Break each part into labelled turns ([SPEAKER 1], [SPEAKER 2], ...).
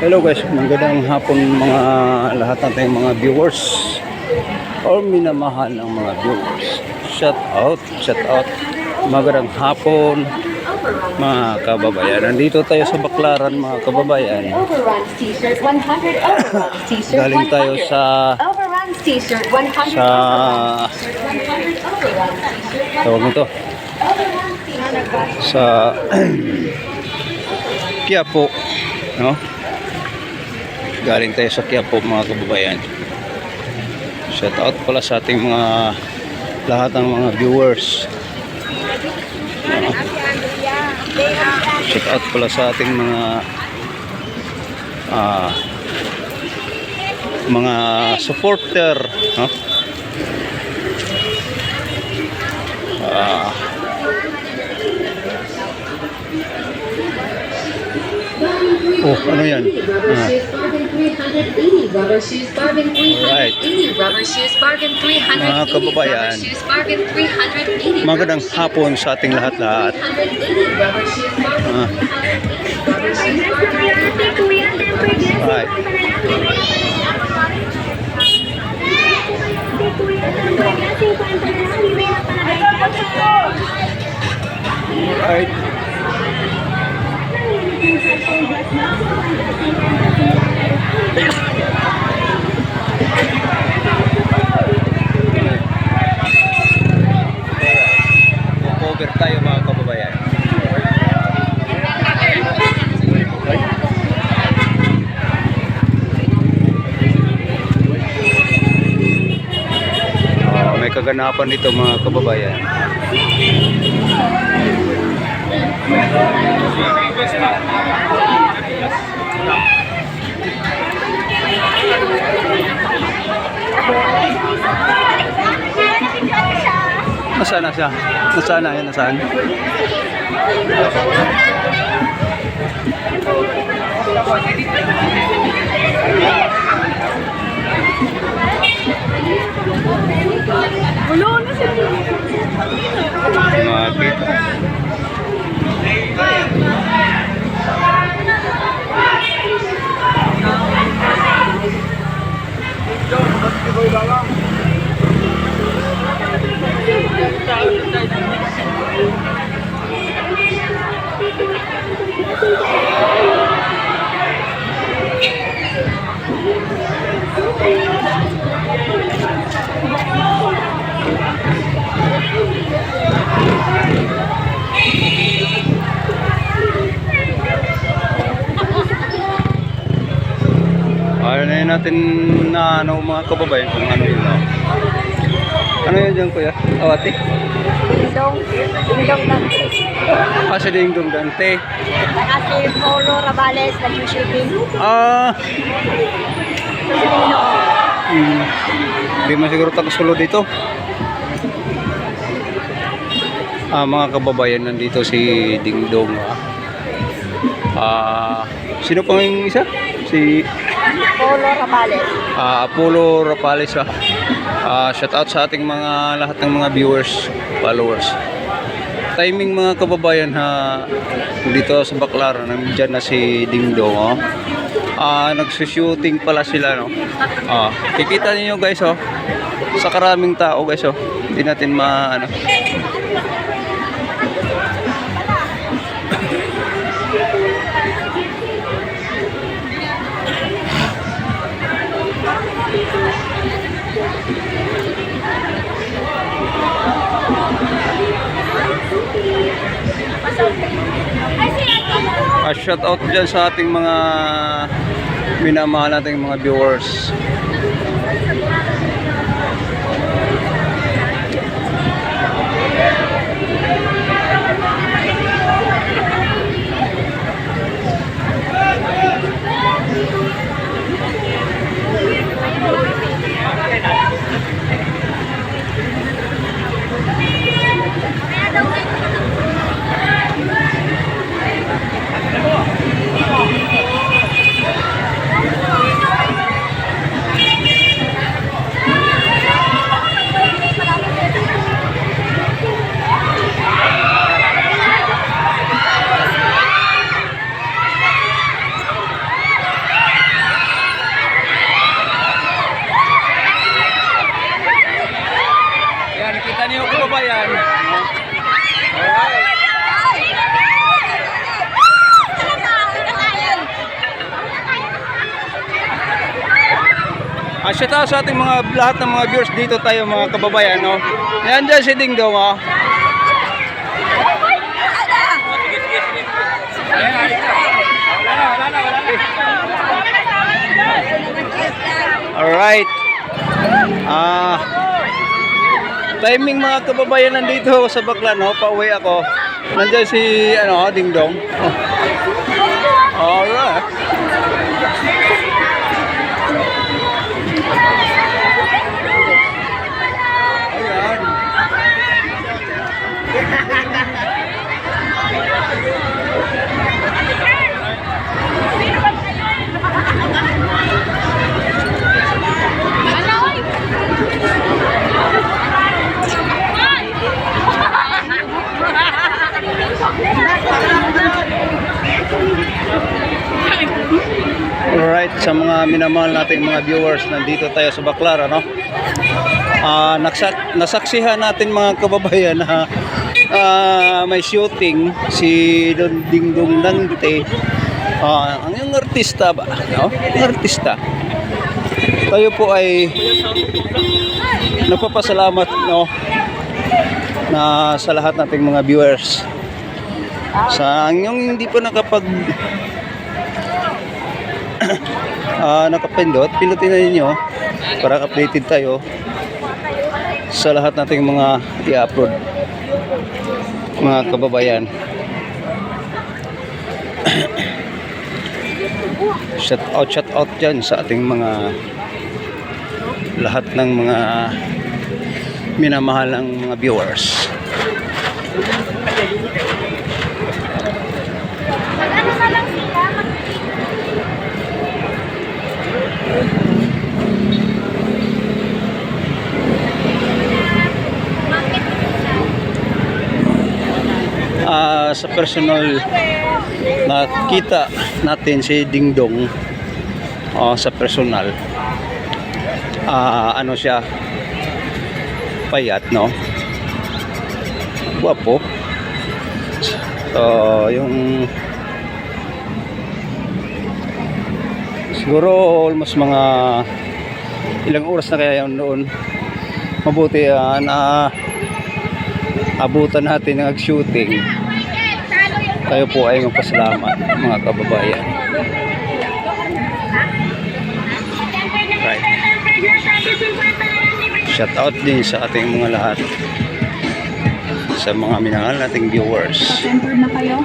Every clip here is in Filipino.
[SPEAKER 1] Hello guys, magandang hapon mga lahat nating mga viewers or minamahal ng mga viewers. Shout out. Magandang hapon mga kababayan. Nandito tayo sa Baclaran mga kababayan. Galing tayo sa tawag nito sa Quiapo, no? Galing tayo sa Quiapo mga kababayan. Shout out pala sa ating mga lahat ng mga viewers. Shout out pala sa ating mga supporter, no? Oh, ano yan? Alright. Mga kababayan, magandang hapon sa ating lahat-lahat. Alright. Alright. Cover tayo mga kababayan. May kaganapan dito mga kababayan. Nasaan na siya? Nasaan na yan? Nasaan?
[SPEAKER 2] Ulo na siya.
[SPEAKER 1] Mapit. Ayaw na yun natin na ano mga kababayan kung ano yun. Ano yun dyan kuya? Awati?
[SPEAKER 2] Dingdong Dante.
[SPEAKER 1] Si Dingdong Dante.
[SPEAKER 2] Saka si Polo Rabales nag-shipping.
[SPEAKER 1] Hindi mo siguro tagusulo dito. Mga kababayan, nandito si Dingdong. Sino pang yung isa? Si
[SPEAKER 2] Polo Rabales.
[SPEAKER 1] Apollo Rapales. Shout out sa ating mga lahat ng mga viewers, followers. Timing mga kababayan dito sa Baclaran, nandiyan na si Dingdong. Nagsushooting pala sila, no? Kikita niyo guys, sa karaming tao guys, hindi natin ano. Shout out dyan sa ating mga minamahal nating mga viewers. Shout out sa ating mga lahat ng mga viewers dito tayo mga kababayan, no. Yan dyan si Ding Dong, oh. Alright. Timing mga kababayan, nandito ako sa Baclan, no. Pauwi ako. Nandiyan si Ding Dong. Alright. Alright, sa mga minamahal nating mga viewers, nandito tayo sa Baclaran, no? Nasaksihan natin mga kababayan na may shooting si Don Ding Dong Nante. Ang yung artista ba, no? Artista. Tayo po ay nagpapasalamat, no, na sa lahat nating mga viewers. Sa yung hindi pa nakapindot, pindutin na ninyo para updated tayo sa lahat nating mga i-upload mga kababayan. Shout out dyan sa ating mga lahat ng mga minamahal ng mga viewers. Sa personal nakita natin si Ding Dong sa personal, ano siya, payat, no, guwapo. So yung siguro almost mga ilang oras na kaya yun noon, mabuti na abutan natin ng shooting. Tayo po ay magpasalamat mga kababayan. Right. Shout out din sa ating mga lahat, sa mga minahal nating viewers.
[SPEAKER 3] Tempered na kayo?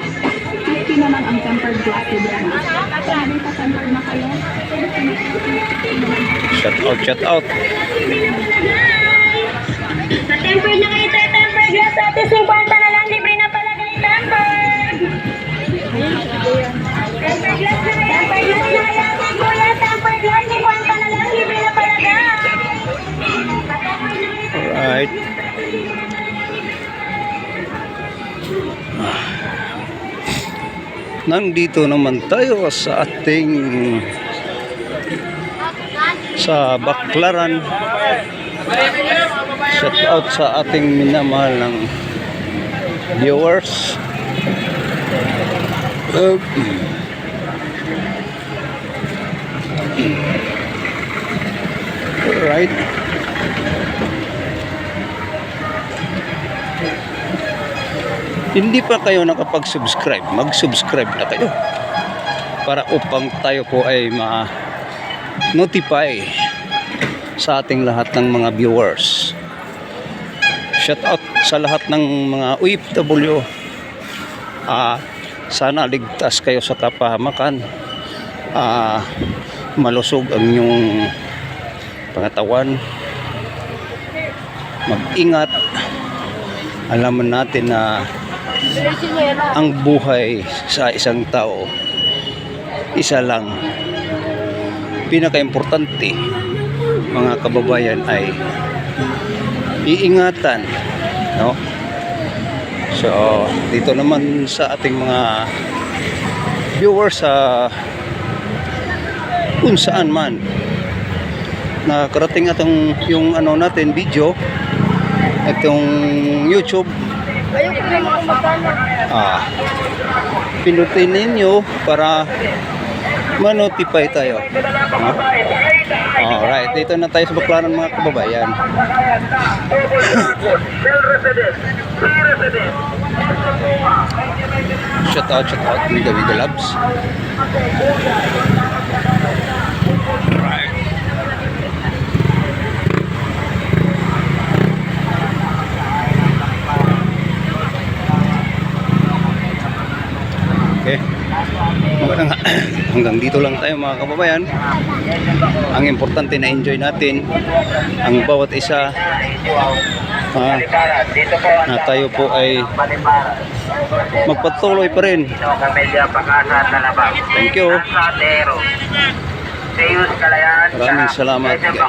[SPEAKER 3] 50 naman ang tempered glass libre na. Sabi pa tempered na kayo?
[SPEAKER 1] Shout out.
[SPEAKER 2] Sa tempered na kayo tayo, tempered glass natin, 50 na lang, libre na pala kayo, tempered. Tempered glass na kayo, tempered glass na kayo, kuya, tempered glass, 50 na lang, libre na pala kayo.
[SPEAKER 1] Alright. Nandito naman tayo sa ating Baclaran. Shout out sa ating minamahal ng viewers. Alright. Hindi pa kayo nakapag-subscribe, mag-subscribe na kayo para upang tayo po ay ma-notify sa ating lahat ng mga viewers. Shout out sa lahat ng mga OFW. Sana ligtas kayo sa kapahamakan. Malusog ang inyong pangatawan. Mag-ingat. Alaman natin na ang buhay sa isang tao, isa lang. Pinaka-importante mga kababayan ay iingatan, no? So dito naman sa ating mga viewers sa kung saan man nakarating atong yung natin video, itong YouTube, pindutin ninyo para ma-notify tayo. No? Alright, dito na tayo sa Baclaran mga kababayan. Shout out, Miga Miga Labs. Right. Okay. Hanggang dito lang tayo mga kababayan. Ang importante na enjoy natin ang bawat isa. Na tayo po ay magpatuloy pa rin. Thank you. Maraming salamat guys.